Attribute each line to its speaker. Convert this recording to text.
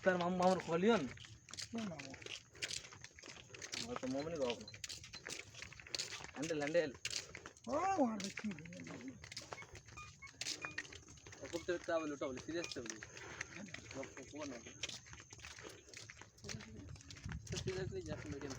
Speaker 1: তার মামার খলিয়ন তো মমনি গাও হ্যান্ডেল হ্যান্ডেল করতে ট্রাভেল ওটা বলি সিরিয়াস বলি কোন সিরিয়াসলি জাস্ট মিডিয়াম